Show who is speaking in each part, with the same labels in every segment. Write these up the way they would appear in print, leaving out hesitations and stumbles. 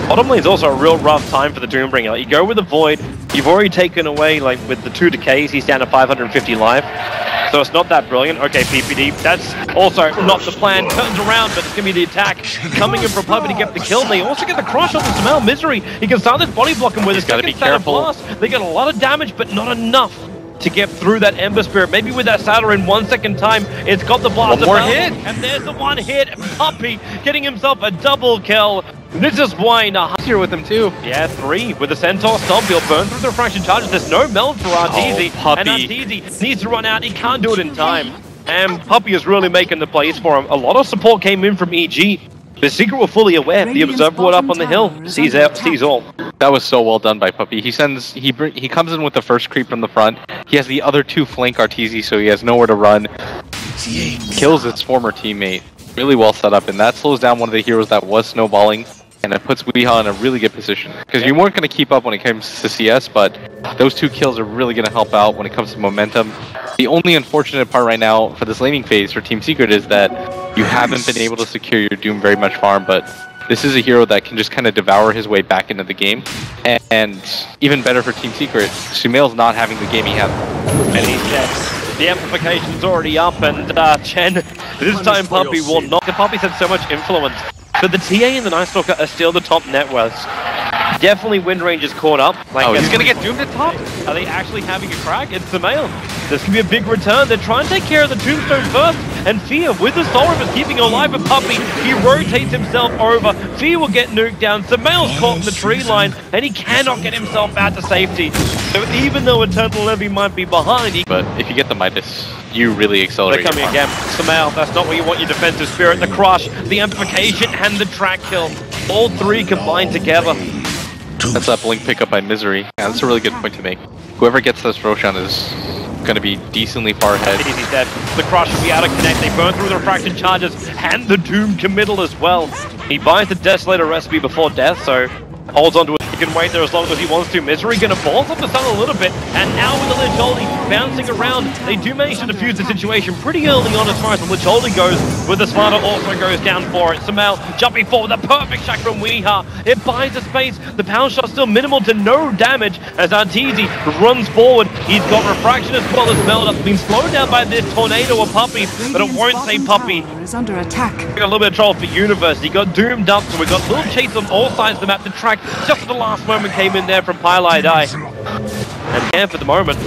Speaker 1: Bottom lane's also a real rough time for the Doombringer. Like, you go with the Void, you've already taken away, like, with the 2 decays, he's down to 550 life. So it's not that brilliant. Okay, PPD, that's also not the plan. Turns around, but it's going to be the attack coming in from Puppy to get the kill. They also get the crush on the Smell. Misery, he can start this body blocking with his second set of blast. They get a lot of damage, but not enough to get through that Ember Spirit. Maybe with that Saddler in 1 second time, it's got the blast.
Speaker 2: One more hit!
Speaker 1: And there's the one hit. Puppy getting himself a double kill. This is why here
Speaker 2: with him too.
Speaker 1: Yeah, 3 with the Centaur Stomp. He'll burn through the refraction charges. There's no melt for Arteezy.
Speaker 2: Puppy.
Speaker 1: And Arteezy needs to run out. He can't do it in time. And Puppy is really making the plays for him. A lot of support came in from EG. The Secret were fully aware. The Observer ward up on the hill. Sees all.
Speaker 2: That was so well done by Puppy. He comes in with the first creep from the front. He has the other 2 flank Arteezy, so he has nowhere to run. Kills his former teammate. Really well set up, and that slows down one of the heroes that was snowballing, and it puts Weehaw in a really good position. Because you weren't going to keep up when it comes to CS, but those 2 kills are really going to help out when it comes to momentum. The only unfortunate part right now for this laning phase for Team Secret is that you haven't been able to secure your Doom very much farm, but this is a hero that can just kind of devour his way back into the game. And even better for Team Secret, Sumail's not having the game he had.
Speaker 1: And he's dead. The amplification's already up, and Chen, this time Puppy will not. The Puppy's had so much influence. But the TA and the Night Stalker are still the top net worths. Definitely Wind Ranger's caught up. Like,
Speaker 2: oh, he's gonna get doomed at top?
Speaker 1: Are they actually having a crack? It's Sumail. This could be a big return. They're trying to take care of the Tombstone first, and Fear, with the Soul Rivers keeping alive a Puppy, he rotates himself over. Fear will get nuked down. Sumail's caught in the tree line, and he cannot get himself out to safety. So even though Eternal Levy might be behind,
Speaker 2: but if you get the Midas, you really accelerate.
Speaker 1: They're coming again. Sumail, that's not what you want your defensive spirit. The crush, the amplification, and the track kill. All 3 combined together.
Speaker 2: That's that blink pickup by Misery. Yeah, that's a really good point to make. Whoever gets this Roshan is going to be decently far ahead.
Speaker 1: He's dead. The crush will be out of connect. They burn through the refraction charges and the Doom committal as well. He buys the Desolator recipe before death, so holds on to it. He can wait there as long as he wants to. Misery gonna balls up the sun a little bit, and now with the Lich Holding bouncing around, they do manage to defuse the situation pretty early on as far as the Lich Holding goes, with the Smarter also goes down for it. Sumail jumping forward, the perfect shot from Weehaw. It buys the space, the power shot still minimal to no damage as Arteezy runs forward. He's got refraction as well as meld up, being slowed down by this tornado of Puppy, but it won't say Puppy.
Speaker 3: Is under attack.
Speaker 1: We got a little bit of trouble for Universe. He got doomed up, so we got little chase on all sides of the map. The track just at the last moment came in there from Pylai Die. And here for the moment.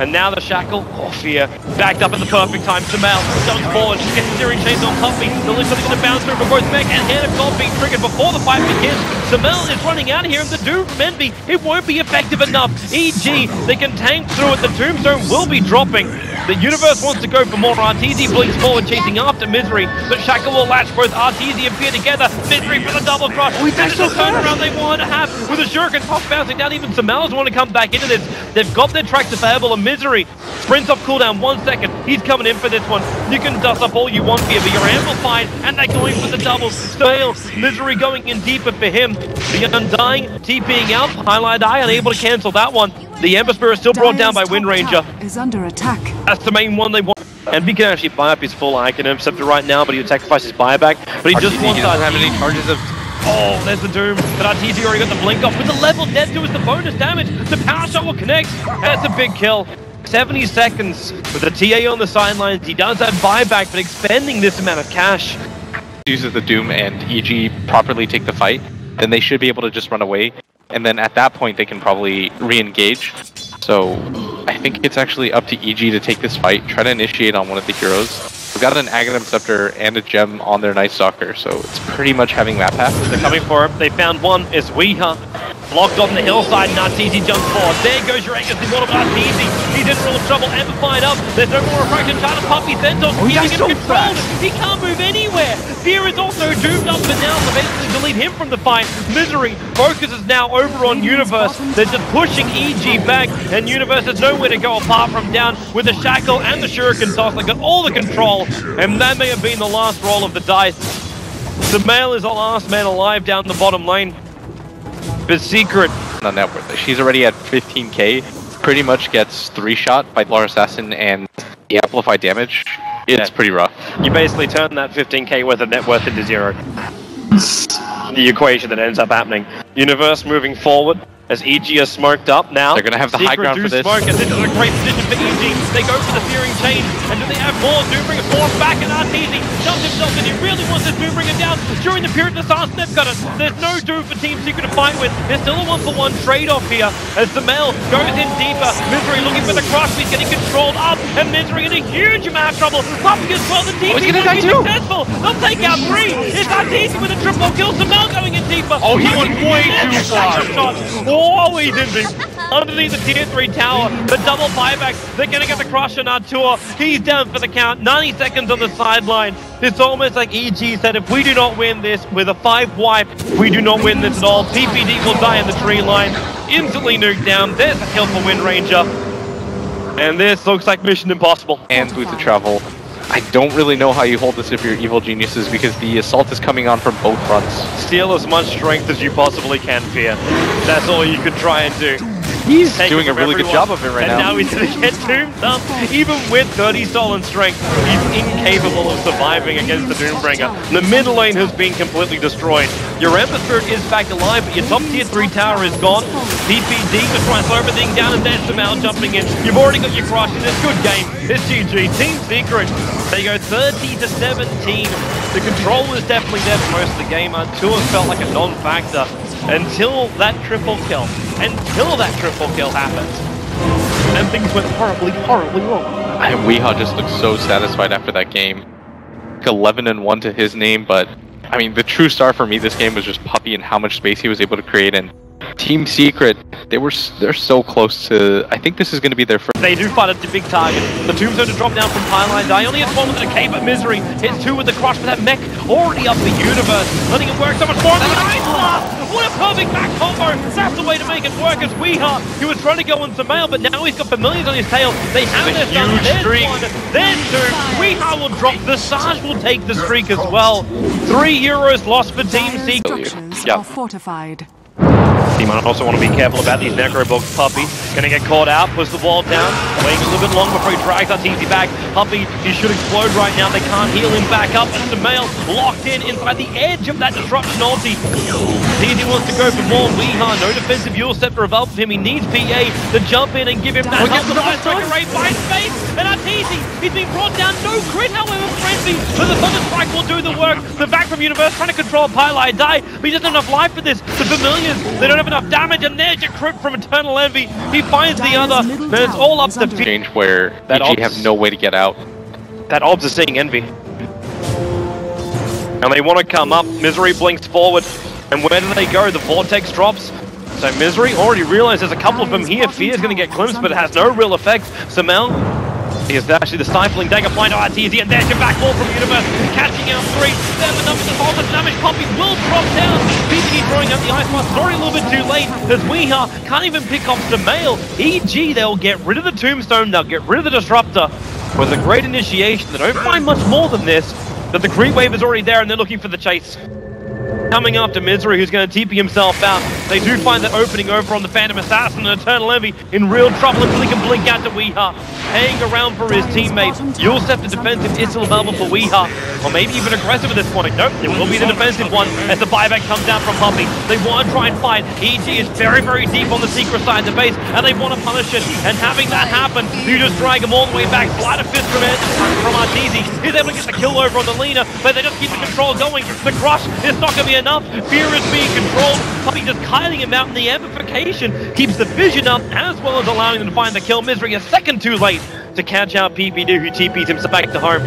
Speaker 1: And now the Shackle, Fear, backed up at the perfect time. Sumail jumps forward, gets the steering chains on Puppy. The Lich is going to bounce through for both Mech and Hand of God being triggered before the fight begins. Sumail is running out of here, and the Doom from Envy, it won't be effective enough. EG, they can tank through it. The Tombstone will be dropping. The Universe wants to go for more. Arteezy blinks forward, chasing after Misery. But Shackle will latch both Arteezy and Fear together. Misery for the double crush. This is the turnaround they wanted to have with a Shuriken toss bouncing down. Even Sumail's want to come back into this. They've got their tracks available, and Misery sprints off cooldown 1 second. He's coming in for this one. You can dust up all you want here, but you're amplified, and they're going for the double. Still, Misery going in deeper for him. The Undying TPing out. Highlight Eye unable to cancel that one. The Ember Spirit is still brought down by Wind Ranger.
Speaker 3: Is under attack.
Speaker 1: That's the main one they want. And he can actually buy up his full Icon Interceptor right now, but he would sacrifice his buyback. But he just wants
Speaker 2: doesn't have any charges of...
Speaker 1: Oh, there's the Doom. But Arteezy already got the blink off with the level dead to us, the bonus damage. The power shot will connect. That's a big kill. 70 seconds with the TA on the sidelines. He does have buyback, but expending this amount of cash.
Speaker 2: Uses the Doom and EG properly take the fight, then they should be able to just run away. And then at that point, they can probably re-engage. So I think it's actually up to EG to take this fight, try to initiate on one of the heroes. We've got an Aghanim Scepter and a gem on their Night Stalker, so it's pretty much having map path.
Speaker 1: They're coming for him. They found one. It's Weehaw. Blocked on the hillside, and Arteezy jumps forward. There goes your Angus Immortal, but Arteezy, he's in real trouble. Amplified up. There's no more refraction. Charter Puppy Centaur's keeping him controlled. He can't move anywhere. Fear is also doomed up for now, so basically delete him from the fight. Misery focuses now over on Universe. They're just pushing EG back, and Universe has nowhere to go apart from down with the Shackle and the Shuriken toss. They got all the control, and that may have been the last roll of the dice. Sumail is the last man alive down the bottom lane. But Secret
Speaker 2: on net worth. She's already at 15k. Pretty much gets 3-shot by Lord Assassin and the amplified damage. It's pretty rough.
Speaker 1: You basically turn that 15k worth of net worth into 0. the equation that ends up happening. Universe moving forward as EG is smoked up now.
Speaker 2: They're going to have the high ground for this.
Speaker 1: Smoke, and this is a great position for EG. They go for the Searing Chain, and do they have more? Doombringer forced back, and RTZ jumps himself in. He really wants this Doombringer down during the period of the start. They've got it. There's no Doom for Team Secret to fight with. There's still a 1-for-1 trade-off here as the Mel goes in deeper. Misery looking for the crush. He's getting controlled up, and Misery in a huge amount of trouble. Puppy as well. The TP will be successful. They'll take out 3. It's RTZ with a triple kill. Mel going in deeper.
Speaker 2: Oh, he went way too far.
Speaker 1: Oh, he's in deep. Underneath the tier 3 tower, the double buyback. They're going to get the crush on Artur. He's down for the count. 90 seconds on the sideline. It's almost like EG said, if we do not win this with a 5 wipe, we do not win this at all. PPD will die in the tree line. Instantly nuked down. There's a kill for Wind Ranger. And this looks like mission impossible.
Speaker 2: And with the travel. I don't really know how you hold this if you're evil geniuses because the assault is coming on from both fronts.
Speaker 1: Steal as much strength as you possibly can, Fear. That's all you could try and do.
Speaker 2: He's doing a really good job of it right now.
Speaker 1: And now he's going to get doomed up. Even with 30 stolen strength, he's incapable of surviving against the Doombringer. The middle lane has been completely destroyed. Your Ember Spirit is back alive, but your top tier 3 tower is gone. PPD to try and slow everything down, and there's Samal jumping in. You've already got your crush, and it's a good game. It's GG. Team Secret. They go 30-17. The control was definitely there for most of the game. Artur felt like a non-factor until that triple kill. Until that triple kill happened. And things went horribly, horribly wrong.
Speaker 2: And Weehaw just looked so satisfied after that game. 11-1 to his name, but I mean, the true star for me this game was just Puppy and how much space he was able to create. And Team Secret, they're so close to. I think this is going to be their first.
Speaker 1: They do fight a big target. The Tombstone to drop down from Highline. Die only has 1 with a K, but Misery hits 2 with the crush, but that mech already up the Universe, letting it work so much more. What a perfect back combo! That's the way to make it work. As Weehaw, he was trying to go on Samal, but now he's got Familiars on his tail. They have their stun. There's 1. There's 2. Weehaw will drop. The Sarge will take the streak as well. 3 heroes lost for Team Secret.
Speaker 3: Structures are fortified.
Speaker 1: You might also want to be careful about these Necrobugs. Puppy gonna get caught out, push the wall down, waiting a little bit longer before he drags that easy back. Puppy, he should explode right now. They can't heal him back up. And Samal locked in inside the edge of that disruption ulti. Easy wants to go for more. Weehaw, no defensive Yule Step to revolve him. He needs PA to jump in and give him that help. The Fire Striker Ray finds space, and Arteezy, he's been brought down. No crit, however, Frenzy, but the Thunder Strike will do the work. The back from Universe trying to control Pylai Die, but he doesn't have enough life for this. The Familiars, they don't have enough damage, and there's your crit from Eternal Envy. He finds the other, and it's all up to
Speaker 2: change where EG have no way to get out.
Speaker 1: That Obs is seeing Envy. And they want to come up. Misery blinks forward. And where do they go? The Vortex drops. So Misery already realized there's a couple of them here. Fear's going to get glimpsed, but it has no real effect. Samal, he is actually the stifling dagger flying to RTZ, and there's your back wall from Universe, catching out 3. There's the numbers of all the damage. Poppy will drop down. PPD throwing up the ice blast. Sorry, a little bit too late, as Weehaw can't even pick off Samal. EG, they'll get rid of the Tombstone, they'll get rid of the Disruptor. With a great initiation, they don't find much more than this, but the creep wave is already there, and they're looking for the chase. Coming after Misery, who's going to TP himself out. They do find that opening over on the Phantom Assassin, and Eternal Envy in real trouble until he can blink out to Weehaw. Hanging around for his teammate. You'll step the defensive is still available for Weehaw, or maybe even aggressive at this point. Nope, it will be the defensive one as the buyback comes down from Puppy. They want to try and fight. EG is very, very deep on the secret side of the base, and they want to punish it. And having that happen, you just drag him all the way back. Slide a fist from Arteezy. He's able to get the kill over on the Lina, but they just keep the control going. The crush is not going to be enough. Fear is being controlled. Puppy just kiting him out, and the amplification keeps the vision up, as well as allowing them to find the kill. Misery a second too late to catch out PPD, who TPs himself back to home.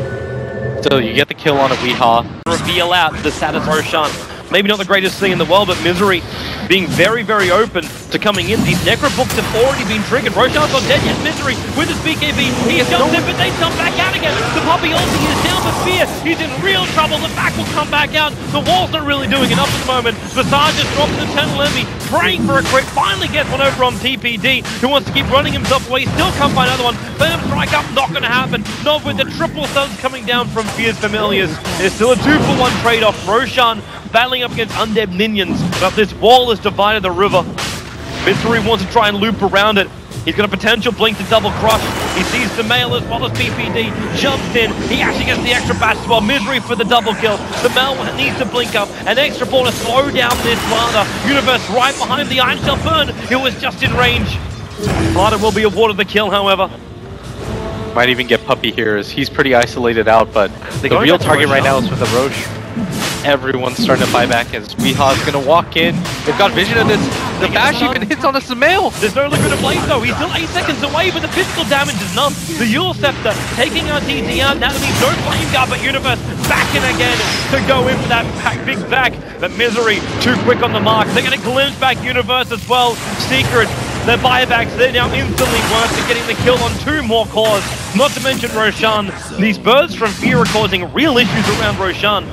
Speaker 2: So you get the kill on a Weehaw.
Speaker 1: Reveal out the status Roshan. Maybe not the greatest thing in the world, but Misery being very, very open to coming in. These Necrobooks have already been triggered. Roshan's not dead yet. Misery with his BKB. He has jumped in, but they jump back out again. The Puppy ulti is down for Fear. He's in real trouble. The back will come back out. The wall's not really doing enough at the moment. Visage just drops an Eternal Envy, praying for a crit. Finally gets one over on PPD, who wants to keep running himself away. Still can't find another one. Phantom Strike up, not going to happen. Not with the triple stuns coming down from Fear's Familiars. It's still a 2-for-1 trade-off. Roshan battling up against undead minions, but this wall has divided the river. Misery wants to try and loop around it. He's got a potential blink to double crush. He sees the mail as well as PPD. Jumps in. He actually gets the extra bash as well. Misery for the double kill. The mail needs to blink up. An extra ball to slow down this Lada. Universe right behind the Iron Shell Burn. He was just in range. Lada will be awarded the kill, however.
Speaker 2: Might even get Puppy here as he's pretty isolated out, but the real target right now is with the Roche. Everyone's starting to buy back as Weeha's gonna walk in. They've got vision of this. The bash even hits on a Sumail.
Speaker 1: There's no liquid to blaze though. He's still 8 seconds away, but the physical damage is none. The Yule Scepter taking our TT out. Now that means no flame guard, but Universe back in again to go in for that big back. But Misery too quick on the mark. They're gonna glimpse back Universe as well. Secret. Their buybacks, they're now instantly worse at getting the kill on 2 more cores. Not to mention Roshan. These birds from Fear are causing real issues around Roshan.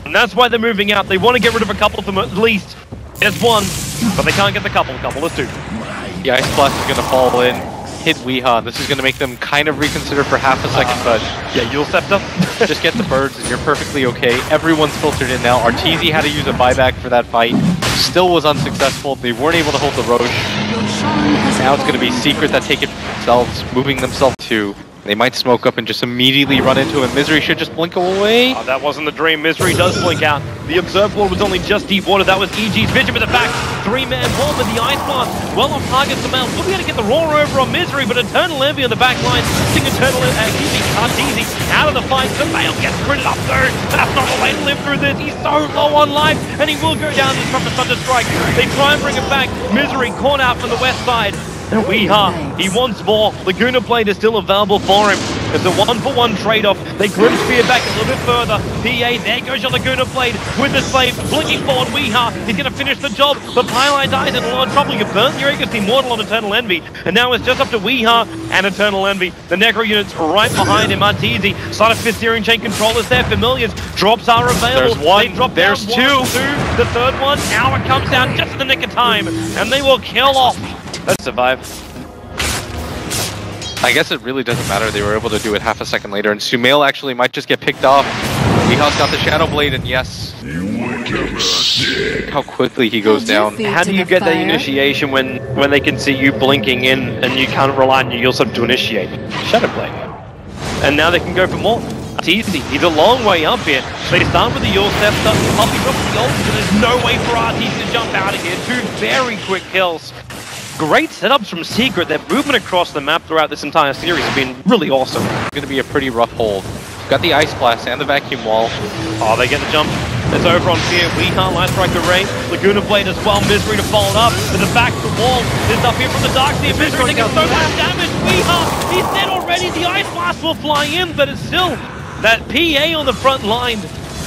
Speaker 1: And that's why they're moving out. They want to get rid of a couple of them at least. It's 1, but they can't get the couple. Couple is 2.
Speaker 2: The Ice Blast is going to fall in, hit Weeha. This is going to make them kind of reconsider for half a second, but
Speaker 1: yeah, you'll step up.
Speaker 2: Just get the birds and you're perfectly okay. Everyone's filtered in now. Arteezy had to use a buyback for that fight. Still was unsuccessful. They weren't able to hold the Roche. Now it's going to be Secret that take it for themselves, moving themselves to. They might smoke up and just immediately run into him. Misery should just blink away.
Speaker 1: Oh, that wasn't the dream. Misery does blink out. The Observe Wall was only just deep water. That was EG's vision with the back. 3-man wall with the Ice Blast. Well on target, Sumail. We'll be able to get the roar over on Misery, but Eternal Envy on the back line. Sting Eternal Envy, Arteezy out of the fight. Sumail gets critted up though. That's not the way to live through this. He's so low on life, and he will go down from the Thunder Strike. They try and bring him back. Misery caught out from the west side. And Weeha, he wants more. Laguna Blade is still available for him. It's a 1-for-1 trade-off. They Grim Spear back a little bit further. PA, there goes your Laguna Blade with the slave. Blinking forward, Weeha, he's going to finish the job. But Pylai dies in a lot of trouble. You burn your Aegis Immortal on Eternal Envy. And now it's just up to Weeha and Eternal Envy. The Necro unit's right behind him. Arteezy, side of Fifth Steering Chain Controllers there. Familiars, drops are available.
Speaker 2: There's 1,
Speaker 1: they drop
Speaker 2: there's
Speaker 1: down
Speaker 2: 2.
Speaker 1: 1, 2. The third one, now it comes down just in the nick of time. And they will kill off. Let's survive.
Speaker 2: I guess it really doesn't matter. They were able to do it half a second later, and Sumail actually might just get picked off. Weeha's got the Shadow Blade, and yes. Look how quickly he goes down.
Speaker 1: How do you get that initiation when they can see you blinking in and you can't rely on your Yule Scepter to initiate? Shadow Blade. And now they can go for more. It's easy. He's a long way up here. They start with the Yule Scepter. Poppy drops the ult, and there's no way for Arteezy to jump out of here. 2 very quick kills. Great setups from Secret. Their movement across the map throughout this entire series has been really awesome.
Speaker 2: It's going to be a pretty rough hold. Got the Ice Blast and the Vacuum Wall.
Speaker 1: Oh, they get the jump. It's over on Fear. Weeha, Light Strike Array. Laguna Blade as well. Misery to fold up. There's a back to the wall. There's up here from the Dark Sea. Misery taking so much damage. Weeha, he's dead already. The Ice Blast will fly in, but it's still that PA on the front line.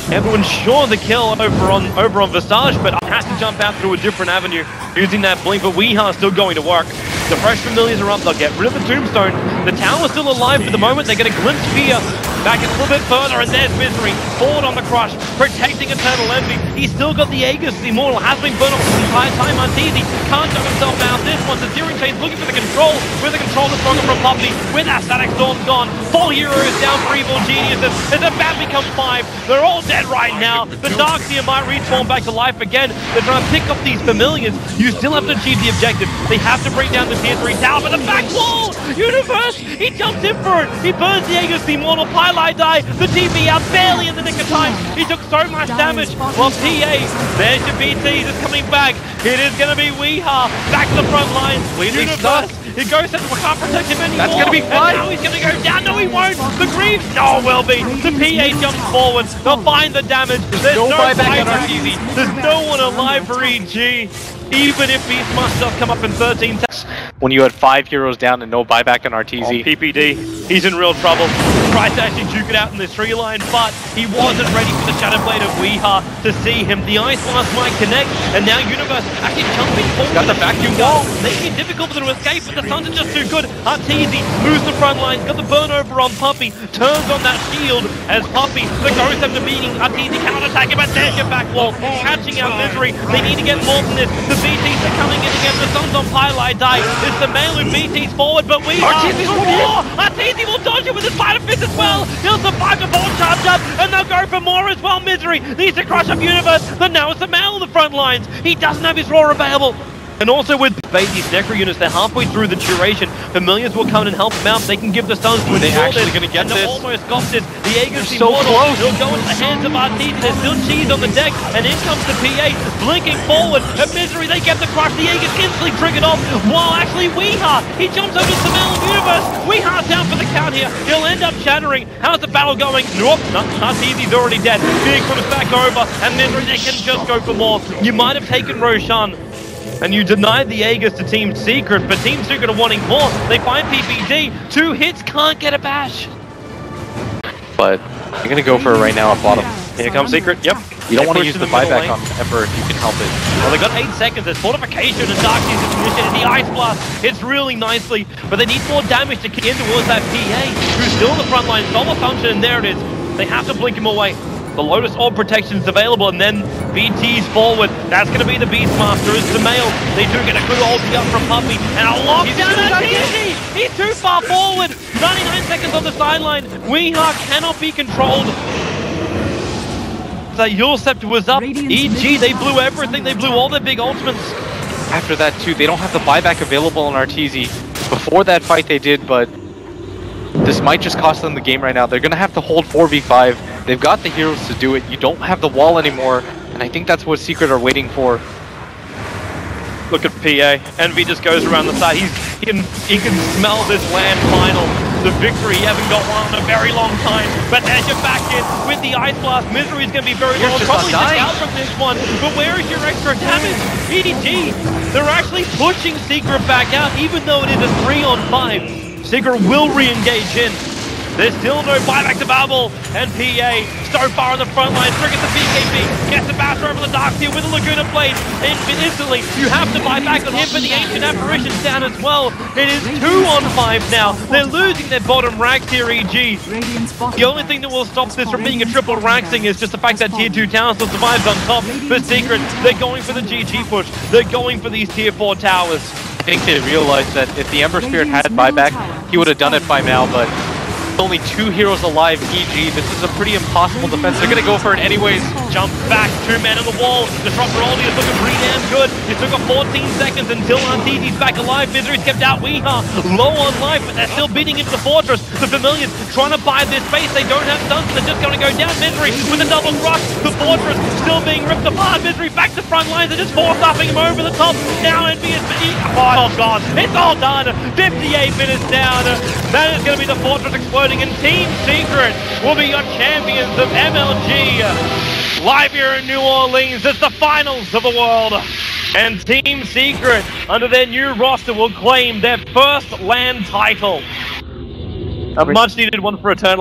Speaker 1: Everyone's sure the kill over on Visage, but I have to jump out through a different avenue using that blink, but Weeha still going to work. The fresh familiars are up, they'll get rid of the Tombstone. The tower's still alive for the moment, they get a glimpse Fear. Back a little bit further, and there's Misery. Forward on the crush, protecting Eternal Envy. He's still got the Aegis Immortal, has been burnt off the entire time. Arteezy can't jump himself out this one. The Steering Chain's looking for the control. With the controller stronger from Puppy. With that Static Storm gone. 4 heroes down for Evil Geniuses. As the bat becomes 5. They're all dead right now. The Darkseer might respawn back to life again. They're trying to pick up these familiars. You still have to achieve the objective. They have to bring down the tier 3 tower, but the back wall! Universe! He jumps in for it! He burns the Aegis Immortal. Pylai die. The TP out barely in the nick of time. He took so much damage. Well, PA, there's your BT just coming back. It is going to be Weeha back to the front line. Universe, he goes into we can't protect him anymore.
Speaker 2: That's going to be fine.
Speaker 1: And now he's going to go down. No, he won't. The Grief, no, will be. The PA jumps forward. They'll find the damage. There's no buyback on Arteezy. There's no one alive for EG. Even if Beastmaster does come up in 13 attacks.
Speaker 2: When you had 5 heroes down and no buyback on Arteezy.
Speaker 1: PPD, he's in real trouble. Tried to actually juke it out in this tree line, but he wasn't ready for the Shadow Blade of Weeha to see him. The Ice Blast might connect, and now Universe actually jumping forward.
Speaker 2: Got the vacuum wall.
Speaker 1: Making it difficult for them to escape, but the Suns are just too good. Arteezy moves the front line, got the burn over on Puppy, turns on that shield as Puppy, the Ghost of the beating. Arteezy cannot attack him, but there's your back wall. Catching out Misery. They need to get more than this. The BTs are coming in again. The Suns on Pylai die. It's the male who BTs forward, but we Arteezy will dodge it with his Spider Fist as well. He'll survive the ball charge up, and they'll go for more as well. Misery needs to crush up Universe, but now it's the male on the front lines. He doesn't have his roar available. And also with these Necro units, they're halfway through the duration. Familiars will come and help them out. They can give the stuns to
Speaker 2: They
Speaker 1: ensure
Speaker 2: actually
Speaker 1: this.
Speaker 2: gonna get
Speaker 1: and
Speaker 2: this?
Speaker 1: Almost got this. The Aegis
Speaker 2: They're so close.
Speaker 1: It'll go into the hands of RTZ. There's still cheese on the deck. And in comes the PA, blinking forward. A Misery, they get the crush. The Aegis instantly triggered off. While actually Weeha, he jumps over to Samel Universe. Weeha's down for the count here. He'll end up shattering. How's the battle going? Nope, RTZ's already dead. Big comes back over. And Misery, they can just go for more. You might have taken Roshan. And you denied the Aegis to Team Secret, but Team Secret are wanting more. They find PPD. 2 hits, can't get a bash.
Speaker 2: But I'm going to go for it right now at bottom.
Speaker 1: Here comes Secret, yep.
Speaker 2: You don't want to use the buyback on Emperor if you can help it.
Speaker 1: Well, they got 8 seconds. There's Fortification and Dark Season's initiated. The Ice Blast hits really nicely, but they need more damage to kick in towards that PA, who's still in the front line. Solar Function, and there it is. They have to blink him away. The Lotus Orb protection is available, and then BT's forward. That's going to be the Beastmaster. It's the male. They do get a good ulti up from Puppy, and a lockdown at TZ! He's too far forward. 99 seconds on the sideline. Weeha cannot be controlled. That Yule Scepter was up. EG, they blew everything. They blew all their big ultimates.
Speaker 2: After that, too, they don't have the buyback available on RTZ. Before that fight, they did, but this might just cost them the game right now. They're going to have to hold 4v5. They've got the heroes to do it. You don't have the wall anymore, and I think that's what Secret are waiting for.
Speaker 1: Look at PA. Envy just goes around the side. He can smell this land final. The victory. He hasn't got one in a very long time. But there's your back in with the Ice Blast. Misery is going to be very low. Probably just out from this one. But where is your extra damage? EDG. They're actually pushing Secret back out, even though it is a 3-on-5. Secret will re-engage in. There's still no buyback to Babel, and PA so far on the front line, triggers the BKB, gets the Basher over the Dark Seal with the Laguna Blade, and instantly you have to buy back on him, but the Ancient Apparition's down as well. It is 2-on-5 now. They're losing their bottom ranks here, EG. The only thing that will stop this from being a triple ranking is just the fact that Tier 2 Tower still survives on top, but Secret, they're going for the GG push. They're going for these Tier 4 towers.
Speaker 2: I think they realized that if the Ember Spirit had buyback, he would have done it by now, but only 2 heroes alive, EG. This is a pretty impossible defense. They're going to go for it anyways.
Speaker 1: Jump back, 2 men on the wall. Disruptor Aldi is looking pretty damn good. It took a 14 seconds until RTZ's back alive. Misery's kept out Weeha. Low on life, but they're still beating into the fortress. The Familiars trying to buy this space. They don't have stuns, they're just going to go down. Misery with a double rush. The fortress still being ripped apart. Misery back to front lines. They're just force-upping him over the top. Now Envy is... Oh, God. It's all done. 58 minutes down. That is going to be the fortress exploding. And Team Secret will be your champions of MLG. Live here in New Orleans, it's the finals of the world. And Team Secret, under their new roster, will claim their first LAN title. A much needed one for Eternal.